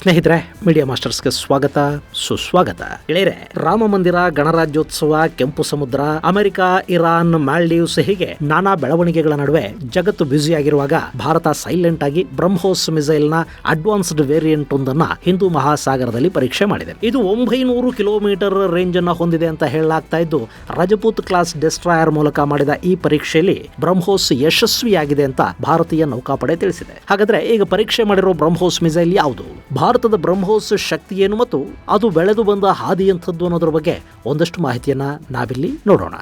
ಸ್ನೇಹಿತರೆ, ಮೀಡಿಯಾ ಮಾಸ್ಟರ್ಸ್ಗೆ ಸ್ವಾಗತ ಸುಸ್ವಾಗತ. ಗೆಳೆಯರೆ, ರಾಮ ಮಂದಿರ, ಗಣರಾಜ್ಯೋತ್ಸವ, ಕೆಂಪು ಸಮುದ್ರ, ಅಮೆರಿಕ, ಇರಾನ್, ಮಾಲ್ಡೀವ್ಸ್ ಹೀಗೆ ನಾನಾ ಬೆಳವಣಿಗೆಗಳ ನಡುವೆ ಜಗತ್ತು ಬ್ಯುಸಿಯಾಗಿರುವಾಗ ಭಾರತ ಸೈಲೆಂಟ್ ಆಗಿ ಬ್ರಹ್ಮೋಸ್ ಮಿಸೈಲ್ ನ ಅಡ್ವಾನ್ಸ್ಡ್ ವೇರಿಯಂಟ್ ಒಂದನ್ನ ಹಿಂದೂ ಮಹಾಸಾಗರದಲ್ಲಿ ಪರೀಕ್ಷೆ ಮಾಡಿದೆ. ಇದು 900 ಕಿಲೋಮೀಟರ್ ರೇಂಜ್ ಅನ್ನ ಹೊಂದಿದೆ ಅಂತ ಹೇಳಲಾಗ್ತಾ ಇದ್ದು, ರಜಪೂತ್ ಕ್ಲಾಸ್ ಡೆಸ್ಟ್ರಾಯರ್ ಮೂಲಕ ಮಾಡಿದ ಈ ಪರೀಕ್ಷೆಯಲ್ಲಿ ಬ್ರಹ್ಮೋಸ್ ಯಶಸ್ವಿಯಾಗಿದೆ ಅಂತ ಭಾರತೀಯ ನೌಕಾಪಡೆ ತಿಳಿಸಿದೆ. ಹಾಗಾದ್ರೆ ಈಗ ಪರೀಕ್ಷೆ ಮಾಡಿರೋ ಬ್ರಹ್ಮೋಸ್ ಮಿಸೈಲ್ ಯಾವುದು, ಭಾರತದ ಬ್ರಹ್ಮೋಸ್ ಶಕ್ತಿ ಏನು ಮತ್ತು ಅದು ಬೆಳೆದು ಬಂದ ಹಾದಿ ಎಂಥದ್ದು ಅನ್ನೋದ್ರ ಬಗ್ಗೆ ಒಂದಷ್ಟು ಮಾಹಿತಿಯನ್ನ ನಾವಿಲ್ಲಿ ನೋಡೋಣ.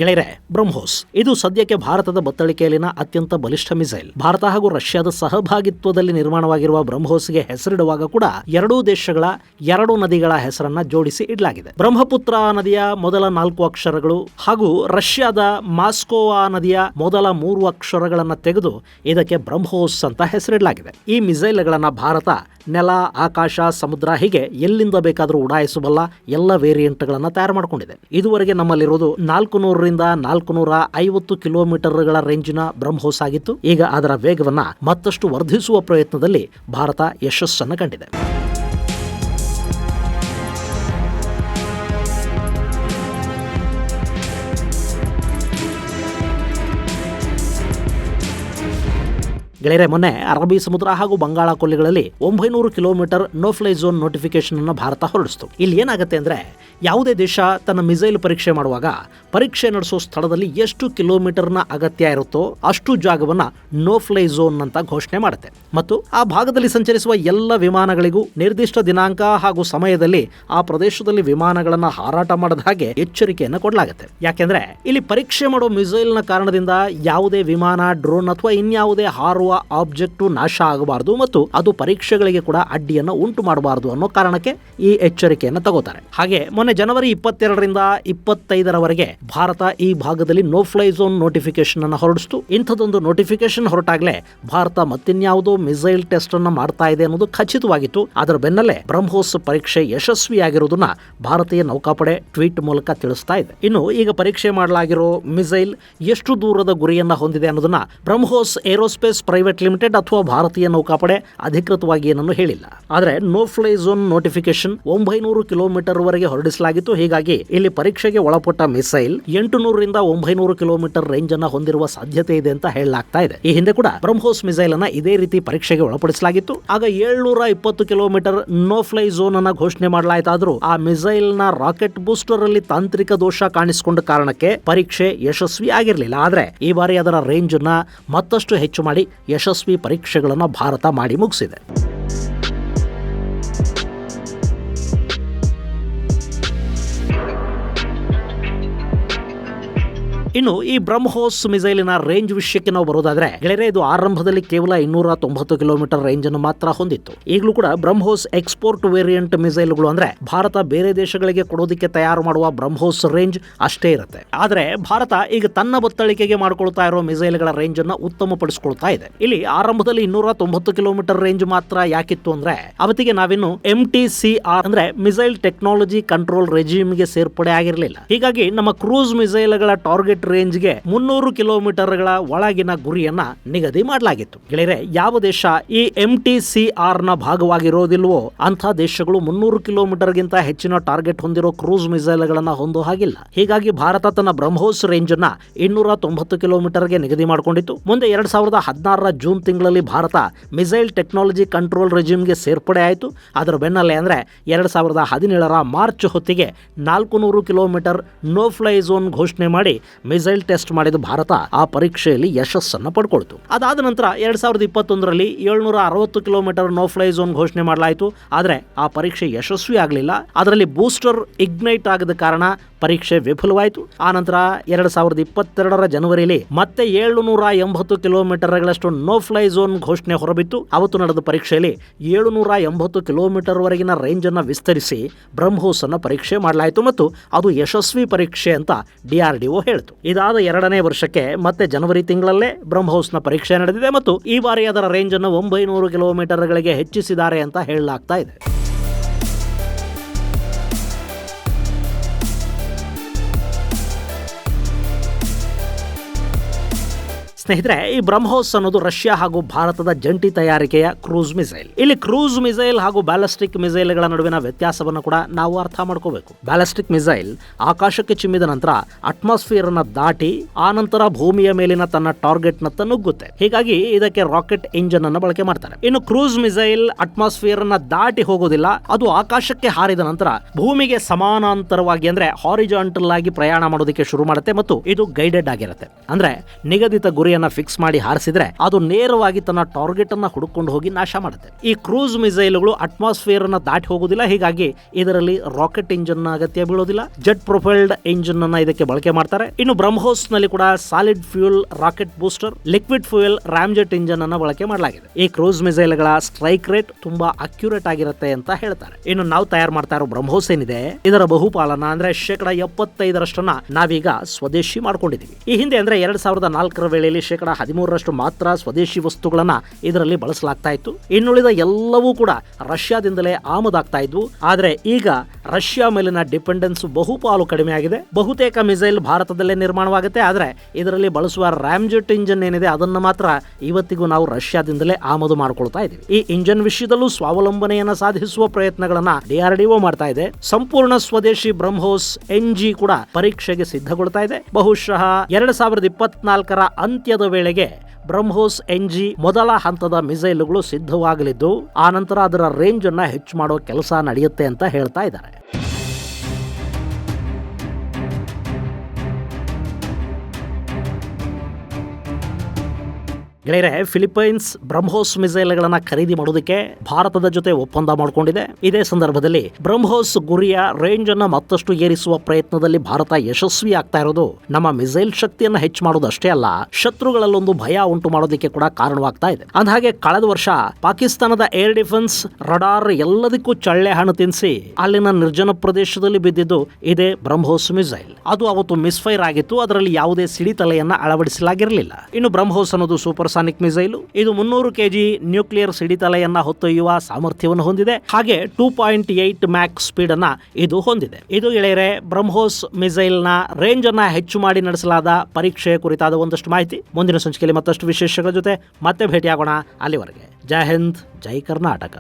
ಗೆಳೆಯರೆ, ಬ್ರಹ್ಮೋಸ್ ಇದು ಸದ್ಯಕ್ಕೆ ಭಾರತದ ಬತ್ತಳಿಕೆಯಲ್ಲಿನ ಅತ್ಯಂತ ಬಲಿಷ್ಠ ಮಿಸೈಲ್. ಭಾರತ ಹಾಗೂ ರಷ್ಯಾದ ಸಹಭಾಗಿತ್ವದಲ್ಲಿ ನಿರ್ಮಾಣವಾಗಿರುವ ಬ್ರಹ್ಮೋಸ್ಗೆ ಹೆಸರಿಡುವಾಗ ಕೂಡ ಎರಡೂ ದೇಶಗಳ 2 ನದಿಗಳ ಹೆಸರನ್ನ ಜೋಡಿಸಿ ಇಡಲಾಗಿದೆ. ಬ್ರಹ್ಮಪುತ್ರ ನದಿಯ ಮೊದಲ 4 ಅಕ್ಷರಗಳು ಹಾಗೂ ರಷ್ಯಾದ ಮಾಸ್ಕೋವಾ ನದಿಯ ಮೊದಲ 3 ಅಕ್ಷರಗಳನ್ನ ತೆಗೆದು ಇದಕ್ಕೆ ಬ್ರಹ್ಮೋಸ್ ಅಂತ ಹೆಸರಿಡಲಾಗಿದೆ. ಈ ಮಿಸೈಲ್ಗಳನ್ನ ಭಾರತ ನೆಲ, ಆಕಾಶ, ಸಮುದ್ರ ಹೀಗೆ ಎಲ್ಲಿಂದ ಬೇಕಾದರೂ ಉಡಾಯಿಸಬಲ್ಲ ಎಲ್ಲ ವೇರಿಯಂಟ್ಗಳನ್ನು ತಯಾರು ಮಾಡಿಕೊಂಡಿದೆ. ಇದುವರೆಗೆ ನಮ್ಮಲ್ಲಿರುವುದು 400 ರಿಂದ 450 ಕಿಲೋಮೀಟರ್ಗಳ ರೇಂಜಿನ ಬ್ರಹ್ಮೋಸ್ ಆಗಿತ್ತು. ಈಗ ಅದರ ವೇಗವನ್ನ ಮತ್ತಷ್ಟು ವರ್ಧಿಸುವ ಪ್ರಯತ್ನದಲ್ಲಿ ಭಾರತ ಯಶಸ್ಸನ್ನು ಕಂಡಿದೆ. ಗೆಳೆಯರೆ, ಮೊನ್ನೆ ಅರಬ್ಬಿ ಸಮುದ್ರ ಹಾಗೂ ಬಂಗಾಳ ಕೊಲ್ಲಿಗಳಲ್ಲಿ 900 kilometre no fly zone notification ಅನ್ನು ಭಾರತ ಹೊರಡಿಸಿತು. ಇಲ್ಲಿ ಏನಾಗುತ್ತೆ ಅಂದ್ರೆ, ಯಾವುದೇ ದೇಶ ತನ್ನ ಮಿಸೈಲ್ ಪರೀಕ್ಷೆ ಮಾಡುವಾಗ ಪರೀಕ್ಷೆ ನಡೆಸೋ ಸ್ಥಳದಲ್ಲಿ ಎಷ್ಟು ಕಿಲೋಮೀಟರ್ನ ಅಗತ್ಯ ಇರುತ್ತೋ ಅಷ್ಟು ಜಾಗವನ್ನ ನೋ ಫ್ಲೈ ಝೋನ್ ಅಂತ ಘೋಷಣೆ ಮಾಡುತ್ತೆ ಮತ್ತು ಆ ಭಾಗದಲ್ಲಿ ಸಂಚರಿಸುವ ಎಲ್ಲ ವಿಮಾನಗಳಿಗೂ ನಿರ್ದಿಷ್ಟ ದಿನಾಂಕ ಹಾಗೂ ಸಮಯದಲ್ಲಿ ಆ ಪ್ರದೇಶದಲ್ಲಿ ವಿಮಾನಗಳನ್ನ ಹಾರಾಟ ಮಾಡದ ಹಾಗೆ ಎಚ್ಚರಿಕೆಯನ್ನು ಕೊಡಲಾಗುತ್ತೆ. ಯಾಕೆಂದ್ರೆ ಇಲ್ಲಿ ಪರೀಕ್ಷೆ ಮಾಡೋ ಮಿಸೈಲ್ನ ಕಾರಣದಿಂದ ಯಾವುದೇ ವಿಮಾನ, ಡ್ರೋನ್ ಅಥವಾ ಇನ್ಯಾವುದೇ ಹಾರುವ ಆಬ್ಜೆಕ್ಟ್ ನಾಶ ಆಗಬಾರದು ಮತ್ತು ಅದು ಪರೀಕ್ಷೆಗಳಿಗೆ ಕೂಡ ಅಡ್ಡಿಯನ್ನು ಉಂಟು ಮಾಡಬಾರದು ಅನ್ನೋ ಕಾರಣಕ್ಕೆ ಈ ಎಚ್ಚರಿಕೆಯನ್ನು ತಗೋತಾರೆ. ಹಾಗೆ ಮೊನ್ನೆ ಜನವರಿ 22ರಿಂದ 25ರವರೆಗೆ ಭಾರತ ಈ ಭಾಗದಲ್ಲಿ ನೋ ಫ್ಲೈ ಝೋನ್ ನೋಟಿಫಿಕೇಶನ್ ಅನ್ನು ಹೊರಡಿಸಿತು. ಇಂಥದೊಂದು ನೋಟಿಫಿಕೇಶನ್ ಹೊರಟಾಗಲೇ ಭಾರತ ಮತ್ತಿನ್ಯಾವುದೋ ಮಿಸೈಲ್ ಟೆಸ್ಟ್ ಅನ್ನು ಮಾಡ್ತಾ ಇದೆ ಅನ್ನೋದು ಖಚಿತವಾಗಿತ್ತು. ಅದರ ಬೆನ್ನಲ್ಲೇ ಬ್ರಹ್ಮೋಸ್ ಪರೀಕ್ಷೆ ಯಶಸ್ವಿಯಾಗಿರುವುದನ್ನ ಭಾರತೀಯ ನೌಕಾಪಡೆ ಟ್ವೀಟ್ ಮೂಲಕ ತಿಳಿಸ್ತಾ ಇದೆ. ಇನ್ನು ಈಗ ಪರೀಕ್ಷೆ ಮಾಡಲಾಗಿರೋ ಮಿಸೈಲ್ ಎಷ್ಟು ದೂರದ ಗುರಿಯನ್ನ ಹೊಂದಿದೆ ಅನ್ನೋದನ್ನ ಬ್ರಹ್ಮೋಸ್ ಏರೋಸ್ಪೇಸ್ ಪ್ರೈವೇಟ್ ಲಿಮಿಟೆಡ್ ಅಥವಾ ಭಾರತೀಯ ನೌಕಾಪಡೆ ಅಧಿಕೃತವಾಗಿ ಏನನ್ನು ಹೇಳಿಲ್ಲ. ಆದರೆ no fly zone notification 900 kilometre ವರೆಗೆ ಹೊರಡಿಸಲಾಗಿತ್ತು. ಹೀಗಾಗಿ ಇಲ್ಲಿ ಪರೀಕ್ಷೆಗೆ ಒಳಪಟ್ಟ ಮಿಸೈಲ್ 800 ರಿಂದ 900 ಕಿಲೋಮೀಟರ್ ರೇಂಜ್ ಅನ್ನ ಹೊಂದಿರುವ ಸಾಧ್ಯತೆ ಇದೆ ಅಂತ ಹೇಳಲಾಗ್ತಾ ಇದೆ. ಈ ಹಿಂದೆ ಕೂಡ ಬ್ರಹ್ಮೋಸ್ ಮಿಸೈಲ್ ಅನ್ನ ಇದೇ ರೀತಿ ಪರೀಕ್ಷೆಗೆ ಒಳಪಡಿಸಲಾಗಿತ್ತು. ಆಗ 720 ಕಿಲೋಮೀಟರ್ ನೋ ಫ್ಲೈ ಝೋನ್ ಅನ್ನ ಘೋಷಣೆ ಮಾಡಲಾಯಿತಾದ್ರೂ ಆ ಮಿಸೈಲ್ ನ ರಾಕೆಟ್ ಬೂಸ್ಟರ್ ಅಲ್ಲಿ ತಾಂತ್ರಿಕ ದೋಷ ಕಾಣಿಸಿಕೊಂಡ ಕಾರಣಕ್ಕೆ ಪರೀಕ್ಷೆ ಯಶಸ್ವಿ ಆಗಿರಲಿಲ್ಲ. ಆದ್ರೆ ಈ ಬಾರಿ ಅದರ ರೇಂಜ್ ಅನ್ನ ಮತ್ತಷ್ಟು ಹೆಚ್ಚು ಮಾಡಿ ಯಶಸ್ವಿ ಪರೀಕ್ಷೆಗಳನ್ನು ಭಾರತ ಮಾಡಿ ಮುಗಿಸಿದೆ. ಇನ್ನು ಈ ಬ್ರಹ್ಮೋಸ್ ಮಿಸೈಲಿನ ರೇಂಜ್ ವಿಷಯಕ್ಕೆ ನಾವು ಬರೋದಾದ್ರೆ, ಗೆಳೆಯರೆ, ಇದು ಆರಂಭದಲ್ಲಿ ಕೇವಲ 290 ಕಿಲೋಮೀಟರ್ ರೇಂಜ್ ಅನ್ನು ಮಾತ್ರ ಹೊಂದಿತ್ತು. ಈಗಲೂ ಕೂಡ ಬ್ರಹ್ಮೋಸ್ ಎಕ್ಸ್ಪೋರ್ಟ್ ವೇರಿಯಂಟ್ ಮಿಸೈಲ್ಗಳು ಅಂದ್ರೆ ಭಾರತ ಬೇರೆ ದೇಶಗಳಿಗೆ ಕೊಡೋದಕ್ಕೆ ತಯಾರು ಮಾಡುವ ಬ್ರಹ್ಮೋಸ್ ರೇಂಜ್ ಅಷ್ಟೇ ಇರುತ್ತೆ. ಆದ್ರೆ ಭಾರತ ಈಗ ತನ್ನ ಬತ್ತಳಿಕೆಗೆ ಮಾಡಿಕೊಳ್ತಾ ಇರೋ ಮಿಸೈಲ್ಗಳ ರೇಂಜ್ ಅನ್ನ ಉತ್ತಮಪಡಿಸಿಕೊಳ್ತಾ ಇದೆ. ಇಲ್ಲಿ ಆರಂಭದಲ್ಲಿ 290 ಕಿಲೋಮೀಟರ್ ರೇಂಜ್ ಮಾತ್ರ ಯಾಕಿತ್ತು ಅಂದ್ರೆ, ಅವತ್ತಿಗೆ ನಾವಿನ್ನು MTCR ಅಂದ್ರೆ ಮಿಸೈಲ್ ಟೆಕ್ನಾಲಜಿ ಕಂಟ್ರೋಲ್ ರೆಜಿಮ್ಗೆ ಸೇರ್ಪಡೆ ಆಗಿರಲಿಲ್ಲ. ಹೀಗಾಗಿ ನಮ್ಮ ಕ್ರೂಸ್ ಮಿಸೈಲ್ಗಳ ಟಾರ್ಗೆಟ್ ರೇಂಜ್ಗೆ 300 ಕಿಲೋಮೀಟರ್ಗಳ ಒಳಗಿನ ಗುರಿಯನ್ನ ನಿಗದಿ ಮಾಡಲಾಗಿತ್ತು. ಗೆಳೆಯರೆ, ಯಾವ ದೇಶ ಈ MTCR ನ ಭಾಗವಾಗಿರೋದಿಲ್ವೋ ಅಂಥ ದೇಶಗಳು 300 ಕಿಲೋಮೀಟರ್ಗಿಂತ ಹೆಚ್ಚಿನ ಟಾರ್ಗೆಟ್ ಹೊಂದಿರೋ ಕ್ರೂಸ್ ಮಿಸೈಲ್ಗಳನ್ನ ಹೊಂದೋ ಹಾಗಿಲ್ಲ. ಹೀಗಾಗಿ ಭಾರತ ತನ್ನ ಬ್ರಹ್ಮೋಸ್ ರೇಂಜ್ ಅನ್ನ 290 ಕಿಲೋಮೀಟರ್ಗೆ ನಿಗದಿ ಮಾಡಿಕೊಂಡಿತ್ತು. ಮುಂದೆ 2016ರ ಜೂನ್ ತಿಂಗಳಲ್ಲಿ ಭಾರತ ಮಿಸೈಲ್ ಟೆಕ್ನಾಲಜಿ ಕಂಟ್ರೋಲ್ ರೆಜಿಮ್ಗೆ ಸೇರ್ಪಡೆ ಆಯಿತು. ಅದರ ಬೆನ್ನಲ್ಲೇ ಅಂದ್ರೆ 2017ರ ಮಾರ್ಚ್ ಹೊತ್ತಿಗೆ 400 ಕಿಲೋಮೀಟರ್ ನೋ ಫ್ಲೈ ಝೋನ್ ಘೋಷಣೆ ಮಾಡಿ ಮಿಸೈಲ್ ಟೆಸ್ಟ್ ಮಾಡಿದ ಭಾರತ ಆ ಪರೀಕ್ಷೆಯಲ್ಲಿ ಯಶಸ್ಸನ್ನು ಪಡ್ಕೊಳ್ತು. ಅದಾದ ನಂತರ 2021ರಲ್ಲಿ 760 ಕಿಲೋಮೀಟರ್ ನೋ ಫ್ಲೈ ಝೋನ್ ಘೋಷಣೆ ಮಾಡಲಾಯಿತು. ಆದರೆ ಆ ಪರೀಕ್ಷೆ ಯಶಸ್ವಿ ಆಗಲಿಲ್ಲ. ಅದರಲ್ಲಿ ಬೂಸ್ಟರ್ ಇಗ್ನೈಟ್ ಆಗದ ಕಾರಣ ಪರೀಕ್ಷೆ ವಿಫಲವಾಯಿತು. ಆ ನಂತರ 2022ರ ಜನವರಿಯಲ್ಲಿ ಮತ್ತೆ 780 ಕಿಲೋಮೀಟರ್ಗಳಷ್ಟು ನೋ ಫ್ಲೈ ಝೋನ್ ಘೋಷಣೆ ಹೊರಬಿತ್ತು. ಅವತ್ತು ನಡೆದ ಪರೀಕ್ಷೆಯಲ್ಲಿ 780 ಕಿಲೋಮೀಟರ್ ವರೆಗಿನ ರೇಂಜ್ ಅನ್ನು ವಿಸ್ತರಿಸಿ ಬ್ರಹ್ಮೋಸ್ ಅನ್ನು ಪರೀಕ್ಷೆ ಮಾಡಲಾಯಿತು ಮತ್ತು ಅದು ಯಶಸ್ವಿ ಪರೀಕ್ಷೆ ಅಂತ DRDO ಹೇಳಿತು. ಇದಾದ 2ನೇ ವರ್ಷಕ್ಕೆ ಮತ್ತೆ ಜನವರಿ ತಿಂಗಳಲ್ಲೇ ಬ್ರಹ್ಮೋಸ್ನ ಪರೀಕ್ಷೆ ನಡೆದಿದೆ ಮತ್ತು ಈ ಬಾರಿ ಅದರ ರೇಂಜ್ ಅನ್ನು 900 ಕಿಲೋಮೀಟರ್ಗಳಿಗೆ ಹೆಚ್ಚಿಸಿದ್ದಾರೆ ಅಂತ ಹೇಳಲಾಗ್ತಾ ಇದೆ. ಸ್ನೇಹಿತರೆ, ಈ ಬ್ರಹ್ಮೋಸ್ ಅನ್ನೋದು ರಷ್ಯಾ ಹಾಗೂ ಭಾರತದ ಜಂಟಿ ತಯಾರಿಕೆಯ ಕ್ರೂಸ್ ಮಿಸೈಲ್. ಇಲ್ಲಿ ಕ್ರೂಸ್ ಮಿಸೈಲ್ ಹಾಗೂ ಬ್ಯಾಲಿಸ್ಟಿಕ್ ಮಿಸೈಲ್ಗಳ ನಡುವಿನ ವ್ಯತ್ಯಾಸವನ್ನು ಕೂಡ ನಾವು ಅರ್ಥ ಮಾಡ್ಕೋಬೇಕು. ಬ್ಯಾಲಿಸ್ಟಿಕ್ ಮಿಸೈಲ್ ಆಕಾಶಕ್ಕೆ ಚಿಮ್ಮಿದ ನಂತರ ಅಟ್ಮಾಸ್ಫಿಯರ್ ಅನ್ನ ದಾಟಿ ಆ ನಂತರ ಭೂಮಿಯ ಮೇಲಿನ ತನ್ನ ಟಾರ್ಗೆಟ್ ನತ್ತ ನುಗ್ಗುತ್ತೆ. ಹೀಗಾಗಿ ಇದಕ್ಕೆ ರಾಕೆಟ್ ಇಂಜಿನ್ ಅನ್ನು ಬಳಕೆ ಮಾಡ್ತಾರೆ. ಇನ್ನು ಕ್ರೂಸ್ ಮಿಸೈಲ್ ಅಟ್ಮಾಸ್ಫಿಯರ್ ಅನ್ನ ದಾಟಿ ಹೋಗೋದಿಲ್ಲ. ಅದು ಆಕಾಶಕ್ಕೆ ಹಾರಿದ ನಂತರ ಭೂಮಿಗೆ ಸಮಾನಾಂತರವಾಗಿ ಅಂದ್ರೆ ಹಾರಿಜಾಂಟಲ್ ಆಗಿ ಪ್ರಯಾಣ ಮಾಡೋದಕ್ಕೆ ಶುರು ಮಾಡುತ್ತೆ ಮತ್ತು ಇದು ಗೈಡೆಡ್ ಆಗಿರುತ್ತೆ. ಅಂದ್ರೆ ನಿಗದಿತ ಗುರಿಯನ್ನ ಫಿಕ್ಸ್ ಮಾಡಿ ಹಾರಿಸಿದ್ರೆ ಅದು ನೇರವಾಗಿ ತನ್ನ ಟಾರ್ಗೆಟ್ ಅನ್ನ ಹುಡುಕೊಂಡು ಹೋಗಿ ನಾಶ ಮಾಡುತ್ತೆ. ಈ ಕ್ರೂಸ್ ಮಿಸೈಲ್ಗಳು ಅಟ್ಮಾಸ್ಫಿಯರ್ ಅನ್ನ ದಾಟಿ ಹೋಗೋದಿಲ್ಲ. ಹೀಗಾಗಿ ಇದರಲ್ಲಿ ರಾಕೆಟ್ ಇಂಜಿನ್ ಅಗತ್ಯ ಬೀಳೋದಿಲ್ಲ. ಜೆಟ್ ಪ್ರೊಪೈಲ್ಡ್ ಇಂಜಿನ್ ಅನ್ನ ಇದಕ್ಕೆ ಬಳಕೆ ಮಾಡ್ತಾರೆ. ಇನ್ನು ಬ್ರಹ್ಮೋಸ್ ನಲ್ಲಿ ಕೂಡ solid fuel rocket booster, liquid fuel ramjet engine ಅನ್ನ ಬಳಕೆ ಮಾಡಲಾಗಿದೆ. ಈ ಕ್ರೂಸ್ ಮಿಸೈಲ್ ಗಳ ಸ್ಟ್ರೈಕ್ ರೇಟ್ ತುಂಬಾ ಅಕ್ಯುರೇಟ್ ಆಗಿರುತ್ತೆ ಅಂತ ಹೇಳ್ತಾರೆ. ಇನ್ನು ನಾವು ತಯಾರು ಮಾಡ್ತಾ ಇರೋ ಬ್ರಹ್ಮೋಸ್ ಏನಿದೆ ಇದರ ಬಹುಪಾಲನ ಅಂದ್ರೆ 75% ನಾವೀಗ ಸ್ವದೇಶಿ ಮಾಡ್ಕೊಂಡಿದೀವಿ. ಈ ಹಿಂದೆ ಅಂದ್ರೆ 2004 ವೇಳೆಯಲ್ಲಿ 13% ಮಾತ್ರ ಸ್ವದೇಶಿ ವಸ್ತುಗಳನ್ನ ಇದರಲ್ಲಿ ಬಳಸಲಾಗ್ತಾ ಇತ್ತು. ಇನ್ನುಳಿದ ಎಲ್ಲವೂ ಕೂಡ ರಷ್ಯಾದಿಂದಲೇ ಆಮದಾಗ್ತಾ ಇದ್ವು. ಆದ್ರೆ ಈಗ ರಷ್ಯಾ ಮೇಲಿನ ಡಿಪೆಂಡೆನ್ಸ್ ಬಹುಪಾಲು ಕಡಿಮೆ ಆಗಿದೆ. ಬಹುತೇಕ ಮಿಸೈಲ್ ಭಾರತದಲ್ಲೇ ನಿರ್ಮಾಣವಾಗುತ್ತೆ. ಆದ್ರೆ ಇದರಲ್ಲಿ ಬಳಸುವ ರಾಮ್ಜೆಟ್ ಇಂಜಿನ್ ಏನಿದೆ ಅದನ್ನ ಮಾತ್ರ ಇವತ್ತಿಗೂ ನಾವು ರಷ್ಯಾದಿಂದಲೇ ಆಮದು ಮಾಡ್ಕೊಳ್ತಾ ಇದೀವಿ. ಈ ಇಂಜಿನ್ ವಿಷಯದಲ್ಲೂ ಸ್ವಾವಲಂಬನೆಯನ್ನ ಸಾಧಿಸುವ ಪ್ರಯತ್ನಗಳನ್ನ DRDO ಮಾಡ್ತಾ ಇದೆ. ಸಂಪೂರ್ಣ ಸ್ವದೇಶಿ ಬ್ರಹ್ಮೋಸ್ NG ಕೂಡ ಪರೀಕ್ಷೆಗೆ ಸಿದ್ಧಗೊಳ್ತಾ ಇದೆ. ಬಹುಶಃ 2024 ಅಂತ್ಯದ ವೇಳೆಗೆ ಬ್ರಹ್ಮೋಸ್ NG ಮೊದಲ ಹಂತದ ಮಿಸೈಲ್ಗಳು ಸಿದ್ಧವಾಗಲಿದ್ದು ಆ ನಂತರ ಅದರ ರೇಂಜ್ ಅನ್ನ ಹೆಚ್ಚು ಮಾಡೋ ಕೆಲಸ ನಡೆಯುತ್ತೆ ಅಂತ ಹೇಳ್ತಾ ಇದ್ದಾರೆ. ಗೆಳೆಯರೆ, ಫಿಲಿಪೈನ್ಸ್ ಬ್ರಹ್ಮೋಸ್ ಮಿಸೈಲ್ಗಳನ್ನ ಖರೀದಿ ಮಾಡೋದಕ್ಕೆ ಭಾರತದ ಜೊತೆ ಒಪ್ಪಂದ ಮಾಡಿಕೊಂಡಿದೆ. ಇದೇ ಸಂದರ್ಭದಲ್ಲಿ ಬ್ರಹ್ಮೋಸ್ ಗುರಿಯ ರೇಂಜ್ ಅನ್ನ ಮತ್ತಷ್ಟು ಏರಿಸುವ ಪ್ರಯತ್ನದಲ್ಲಿ ಭಾರತ ಯಶಸ್ವಿ ಆಗ್ತಾ ಇರೋದು ನಮ್ಮ ಮಿಸೈಲ್ ಶಕ್ತಿಯನ್ನ ಹೆಚ್ಚು ಮಾಡೋದಷ್ಟೇ ಅಲ್ಲ, ಶತ್ರುಗಳಲ್ಲೊಂದು ಭಯ ಉಂಟು ಮಾಡೋದಕ್ಕೆ ಕೂಡ ಕಾರಣವಾಗ್ತಾ ಇದೆ. ಅಂದಹಾಗೆ ಕಳೆದ ವರ್ಷ ಪಾಕಿಸ್ತಾನದ ಏರ್ ಡಿಫೆನ್ಸ್ ರಡಾರ್ ಎಲ್ಲದಕ್ಕೂ ಚಳ್ಳೆ ಹಣ್ಣು ತಿನ್ನಿಸಿ ಅಲ್ಲಿನ ನಿರ್ಜನ ಪ್ರದೇಶದಲ್ಲಿ ಬಿದ್ದಿದ್ದು ಇದೇ ಬ್ರಹ್ಮೋಸ್ ಮಿಸೈಲ್. ಅದು ಅವತ್ತು ಮಿಸ್ಫೈರ್ ಆಗಿತ್ತು. ಅದರಲ್ಲಿ ಯಾವುದೇ ಸಿಡಿತಲೆಯನ್ನ ಅಳವಡಿಸಲಾಗಿರಲಿಲ್ಲ. ಇನ್ನು ಬ್ರಹ್ಮೋಸ್ ಅನ್ನೋದು ಸೂಪರ್ ಸಾನಿಕ್ ಮಿಸೈಲ್. ಇದು 300 kg ನ್ಯೂಕ್ಲಿಯರ್ ಸಿಡಿತಲೆಯನ್ನ ಹೊತ್ತೊಯ್ಯುವ ಸಾಮರ್ಥ್ಯವನ್ನು ಹೊಂದಿದೆ. ಹಾಗೆ 2.8 ಮ್ಯಾಕ್ ಸ್ಪೀಡ್ ಅನ್ನ ಇದು ಹೊಂದಿದೆ. ಇದು ಗೆಳೆಯರೆ ಬ್ರಹ್ಮೋಸ್ ಮಿಸೈಲ್ ನ ರೇಂಜ್ ಅನ್ನ ಹೆಚ್ಚು ಮಾಡಿ ನಡೆಸಲಾದ ಪರೀಕ್ಷೆಯ ಕುರಿತಾದ ಒಂದಷ್ಟು ಮಾಹಿತಿ. ಮುಂದಿನ ಸಂಚಿಕೆಯಲ್ಲಿ ಮತ್ತಷ್ಟು ವಿಶೇಷಗಳ ಜೊತೆ ಮತ್ತೆ ಭೇಟಿಯಾಗೋಣ. ಅಲ್ಲಿವರೆಗೆ ಜೈ ಹಿಂದ್, ಜೈ ಕರ್ನಾಟಕ.